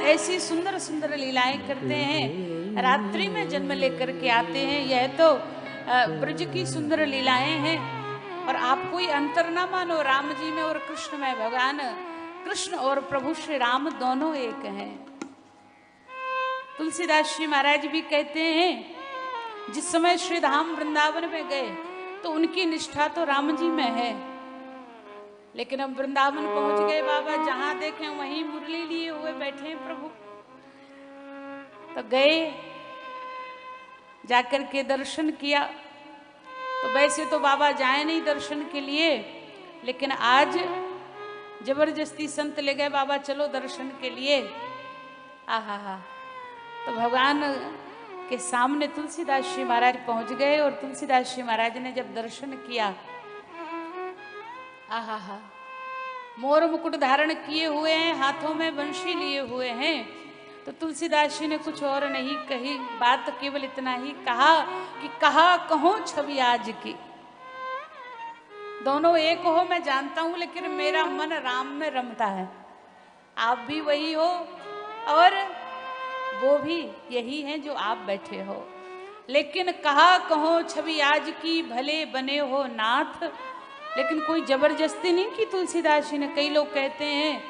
ऐसी सुंदर सुंदर लीलाएं करते हैं, रात्रि में जन्म लेकर के आते हैं। यह तो ब्रज की सुंदर लीलाएं हैं। और आप कोई अंतर ना मानो राम जी में और कृष्ण में। भगवान कृष्ण और प्रभु श्री राम दोनों एक हैं। तुलसीदास जी महाराज भी कहते हैं, जिस समय श्री धाम वृंदावन में गए तो उनकी निष्ठा तो राम जी में है, लेकिन अब वृंदावन पहुंच गए बाबा, जहां देखें वहीं मुरली लिए हुए बैठे हैं प्रभु। तो गए, जाकर के दर्शन किया। तो वैसे तो बाबा जाए नहीं दर्शन के लिए, लेकिन आज जबरदस्ती संत ले गए, बाबा चलो दर्शन के लिए। आहा हा। तो भगवान के सामने तुलसीदास जी महाराज पहुंच गए और तुलसीदास जी महाराज ने जब दर्शन किया, आहा हा, मोर मुकुट धारण किए हुए हैं, हाथों में बंशी लिए हुए हैं। तो तुलसीदास जी ने कुछ और नहीं कही, बात केवल इतना ही कहा कि कहा कहो छवि आज की। दोनों एक हो मैं जानता हूं, लेकिन मेरा मन राम में रमता है। आप भी वही हो और वो भी यही है जो आप बैठे हो। लेकिन कहा कहो छवि आज की, भले बने हो नाथ। लेकिन कोई जबरदस्ती नहीं की तुलसीदास जी ने। कई लोग कहते हैं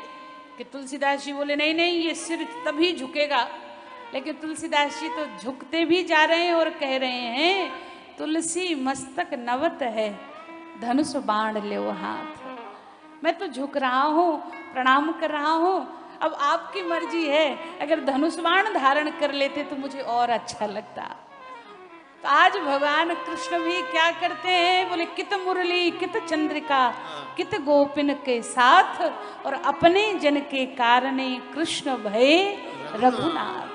कि तुलसीदास जी बोले नहीं नहीं ये सिर तभी झुकेगा, लेकिन तुलसीदास जी तो झुकते भी जा रहे हैं और कह रहे हैं, तुलसी मस्तक नवत है, धनुष बाण ले वो हाथ। मैं तो झुक रहा हूँ, प्रणाम कर रहा हूँ, अब आपकी मर्जी है। अगर धनुष बाण धारण कर लेते तो मुझे और अच्छा लगता। तो आज भगवान कृष्ण भी क्या करते हैं, बोले कित मुरली कित चंद्रिका, कित गोपिन के साथ, और अपने जन के कारणे कृष्ण भये रघुनाथ।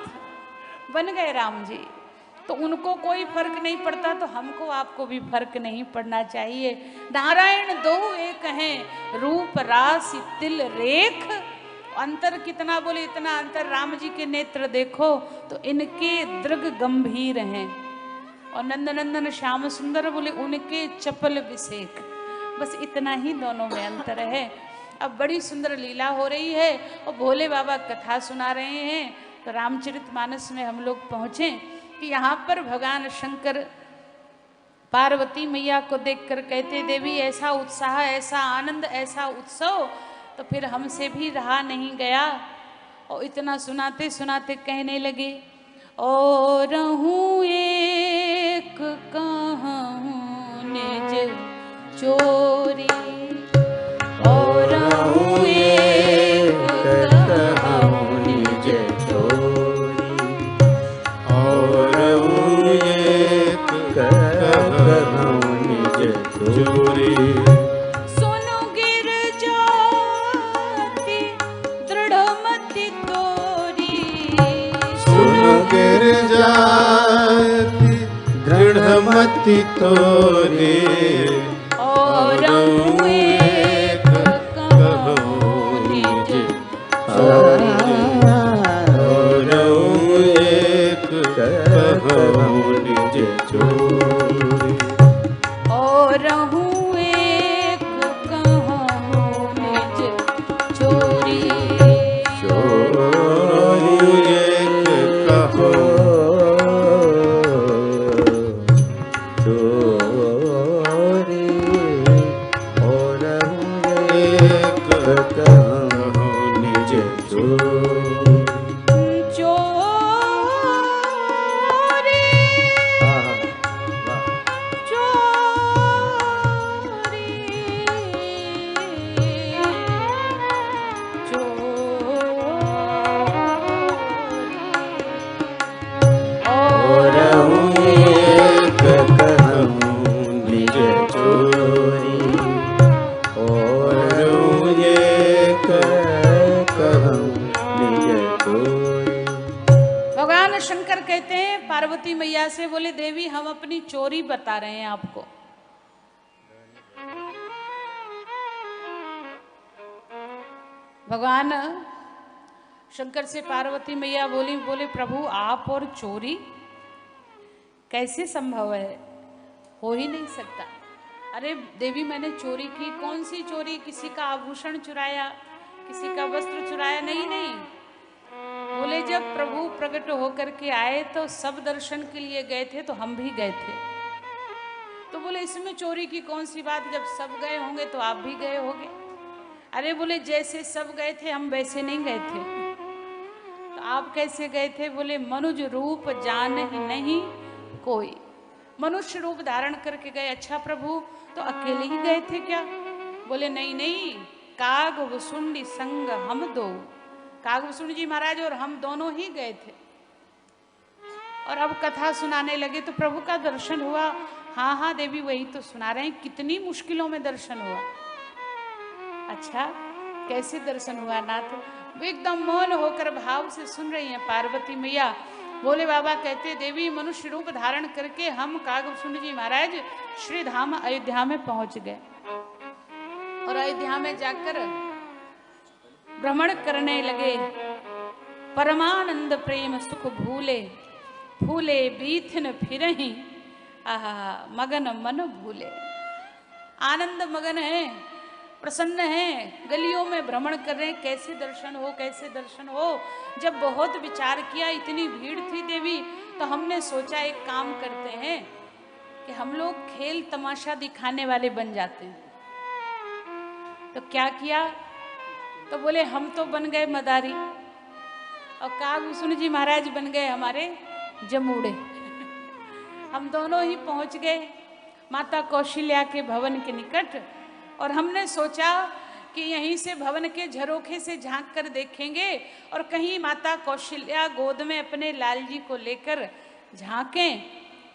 बन गए राम जी। तो उनको कोई फर्क नहीं पड़ता, तो हमको आपको भी फर्क नहीं पड़ना चाहिए। नारायण दो एक हैं, रूप राशि तिल रेख। अंतर कितना, बोले इतना अंतर। राम जी के नेत्र देखो तो इनके दृग गंभीर हैं, और नंदनंदन श्याम सुंदर बोले उनके चपल विषेक। बस इतना ही दोनों में अंतर है। अब बड़ी सुंदर लीला हो रही है और भोले बाबा कथा सुना रहे हैं। तो रामचरितमानस में हम लोग पहुंचे कि यहाँ पर भगवान शंकर पार्वती मैया को देखकर कहते, देवी ऐसा उत्साह, ऐसा आनंद, ऐसा उत्सव तो फिर हमसे भी रहा नहीं गया। और इतना सुनाते सुनाते कहने लगे, और रहूं एक कहूं निज चोरी, और रहूं एक कहूं निज चोरी, और रहूं एक कहूं निज चोरी। सुनु गिर जाति दृढ़मति तोरी, सुनु गिर जाति दृढ़मति तोरी, और रहूं एक कहूं निज चोरी, और रहूं एक कहूं निज चोरी। और रहूं एक कहूं निज चोरी, रहूं एक कहूं चोरी, और रहूं एक कहूं निज चोरी। चोरी, और रहूं एक कहूं निज चोरी, और रहूं एक कहूं निज चोरी। भगवान शंकर कहते हैं पार्वती मैया से, बोले देवी हम अपनी चोरी बता रहे हैं आपको। भगवान शंकर से पार्वती मैया बोली, बोले प्रभु आप और चोरी कैसे संभव है, हो ही नहीं सकता। अरे देवी मैंने चोरी की, कौन सी चोरी, किसी का आभूषण चुराया, किसी का वस्त्र चुराया, नहीं नहीं। बोले जब प्रभु प्रकट होकर के आए तो सब दर्शन के लिए गए थे, तो हम भी गए थे। तो बोले इसमें चोरी की कौन सी बात, जब सब गए होंगे तो आप भी गए होंगे। अरे बोले जैसे सब गए थे हम वैसे नहीं गए थे। तो आप कैसे गए थे? बोले मनुज रूप जान ही नहीं कोई, मनुष्य रूप धारण करके गए। अच्छा प्रभु तो अकेले ही गए थे क्या? बोले नहीं नहीं, काग वसुंडी संग हम दो, काग वसुंडी जी महाराज और हम दोनों ही गए थे। और अब कथा सुनाने लगे तो प्रभु का दर्शन हुआ। हाँ हाँ देवी वही तो सुना रहे हैं, कितनी मुश्किलों में दर्शन हुआ। अच्छा कैसे दर्शन हुआ नाथ? वो एकदम मौन होकर भाव से सुन रही हैं पार्वती मैया। भोले बाबा कहते देवी मनुष्य रूप धारण करके हम कागभूषण जी महाराज श्री धाम अयोध्या में पहुंच गए और अयोध्या में जाकर भ्रमण करने लगे। परमानंद प्रेम सुख भूले, फूले बीथन फिरहि, आहा मगन मन भूले। आनंद मगन है, प्रसन्न है, गलियों में भ्रमण कर रहे हैं, कैसे दर्शन हो कैसे दर्शन हो। जब बहुत विचार किया, इतनी भीड़ थी देवी, तो हमने सोचा एक काम करते हैं कि हम लोग खेल तमाशा दिखाने वाले बन जाते हैं। तो क्या किया? तो बोले हम तो बन गए मदारी और कागभूषण जी महाराज बन गए हमारे जमूड़े। हम दोनों ही पहुंच गए माता कौशल्या के भवन के निकट और हमने सोचा कि यहीं से भवन के झरोखे से झांक कर देखेंगे और कहीं माता कौशल्या गोद में अपने लाल जी को लेकर झांकें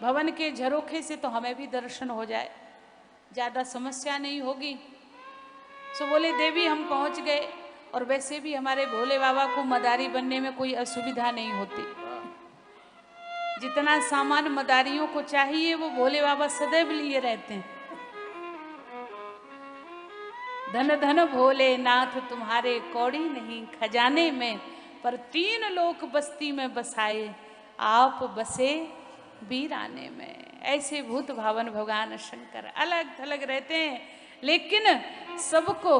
भवन के झरोखे से, तो हमें भी दर्शन हो जाए, ज़्यादा समस्या नहीं होगी। सो बोले देवी हम पहुंच गए और वैसे भी हमारे भोले बाबा को मदारी बनने में कोई असुविधा नहीं होती। जितना सामान मदारियों को चाहिए वो भोले बाबा सदैव लिए रहते हैं। धन धन भोलेनाथ तुम्हारे कौड़ी नहीं खजाने में, पर तीन लोक बस्ती में बसाए आप बसे वीराने में। ऐसे भूत भावन भगवान शंकर अलग थलग रहते हैं, लेकिन सबको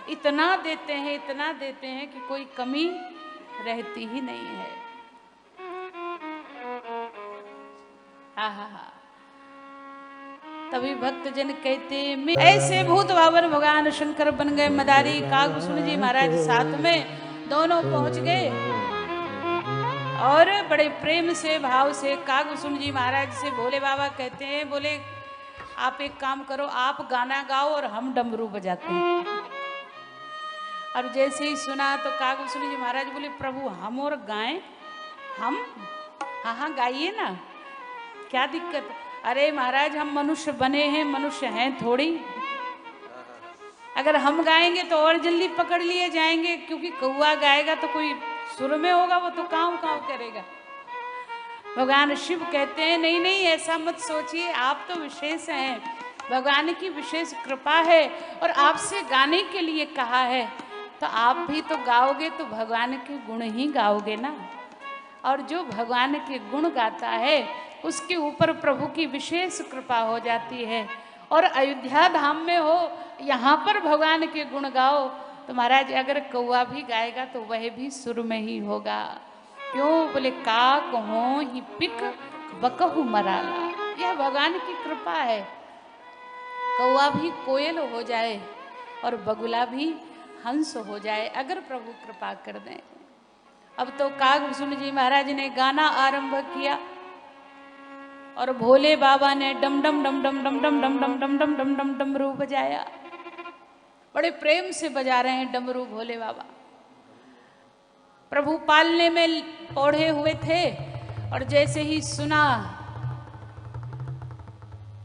इतना देते हैं कि कोई कमी रहती ही नहीं है। हा तभी भक्त जन कहते मैं ऐसे भूत भावन भगवान शंकर बन गए मदारी। कागभूषण जी महाराज साथ में दोनों पहुंच गए और बड़े प्रेम से भाव से कागभूषण जी महाराज से भोले बाबा कहते हैं, बोले आप एक काम करो, आप गाना गाओ और हम डमरू बजाते हैं। और जैसे ही सुना तो कागभूषण जी महाराज बोले प्रभु हम और गाएं? हम? हाँ गाइए ना, क्या दिक्कत? अरे महाराज हम मनुष्य बने हैं, मनुष्य हैं थोड़ी। अगर हम गाएंगे तो और जल्दी पकड़ लिए जाएंगे, क्योंकि कौआ गाएगा तो कोई सुर में होगा, वो तो काँव काँव करेगा। भगवान शिव कहते हैं नहीं नहीं ऐसा मत सोचिए, आप तो विशेष हैं, भगवान की विशेष कृपा है और आपसे गाने के लिए कहा है, तो आप भी तो गाओगे तो भगवान के गुण ही गाओगे ना। और जो भगवान के गुण गाता है उसके ऊपर प्रभु की विशेष कृपा हो जाती है। और अयोध्या धाम में हो, यहाँ पर भगवान के गुण गाओ तो महाराज अगर कौआ भी गाएगा तो वह भी सुर में ही होगा। क्यों? बोले काक हो ही पिक बकहु मराला, यह भगवान की कृपा है। कौआ भी कोयल हो जाए और बगुला भी हंस हो जाए अगर प्रभु कृपा कर दें। अब तो कागभूषण जी महाराज ने गाना आरंभ किया और भोले बाबा ने डम डम डम डम डम डम डम डम डम डम डम डम डमरू बजाया। बड़े प्रेम से बजा रहे हैं डमरू भोले बाबा। प्रभु पालने में पौधे हुए थे और जैसे ही सुना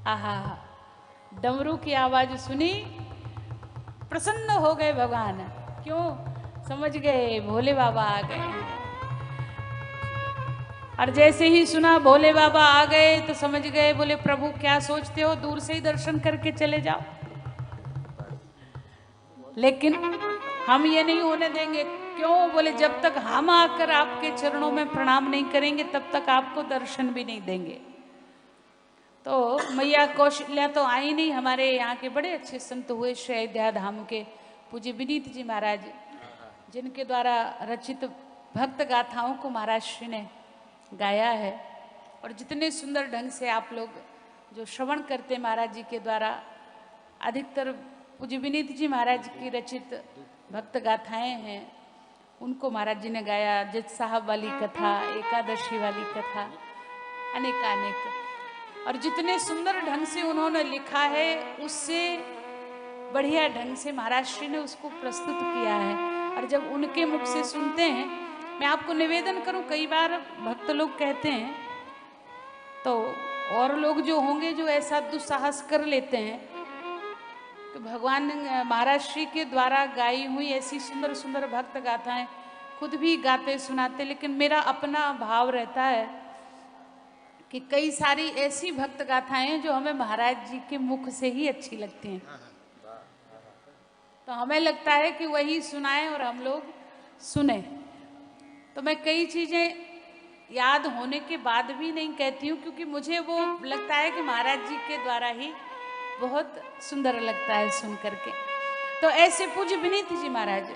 आहा डमरू की आवाज सुनी, प्रसन्न हो गए भगवान। क्यों? समझ गए भोले बाबा आ गए। और जैसे ही सुना भोले बाबा आ गए तो समझ गए, बोले प्रभु क्या सोचते हो, दूर से ही दर्शन करके चले जाओ। लेकिन हम ये नहीं होने देंगे। क्यों? बोले जब तक हम आकर आपके चरणों में प्रणाम नहीं करेंगे तब तक आपको दर्शन भी नहीं देंगे। तो मैया कौशल्या तो आई नहीं, हमारे यहाँ के बड़े अच्छे संत हुए श्री अयोध्या धाम के पूज्य विनीत जी महाराज, जिनके द्वारा रचित भक्त गाथाओं को महाराज श्री ने गाया है। और जितने सुंदर ढंग से आप लोग जो श्रवण करते हैं महाराज जी के द्वारा, अधिकतर पूज्य विनीत जी महाराज की रचित भक्त गाथाएं हैं, उनको महाराज जी ने गाया। जज साहब वाली कथा, एकादशी वाली कथा, अनेक। और जितने सुंदर ढंग से उन्होंने लिखा है, उससे बढ़िया ढंग से महाराज श्री ने उसको प्रस्तुत किया है। और जब उनके मुख से सुनते हैं, मैं आपको निवेदन करूं, कई बार भक्त लोग कहते हैं, तो और लोग जो होंगे जो ऐसा दुस्साहस कर लेते हैं कि भगवान महाराज श्री के द्वारा गाई हुई ऐसी सुंदर सुंदर भक्त गाथाएं खुद भी गाते सुनाते, लेकिन मेरा अपना भाव रहता है कि कई सारी ऐसी भक्त गाथाएं जो हमें महाराज जी के मुख से ही अच्छी लगती हैं, तो हमें लगता है कि वही सुनाएं और हम लोग सुने। तो मैं कई चीजें याद होने के बाद भी नहीं कहती हूँ, क्योंकि मुझे वो लगता है कि महाराज जी के द्वारा ही बहुत सुंदर लगता है सुन करके। तो ऐसे पूज्य विनीत जी महाराज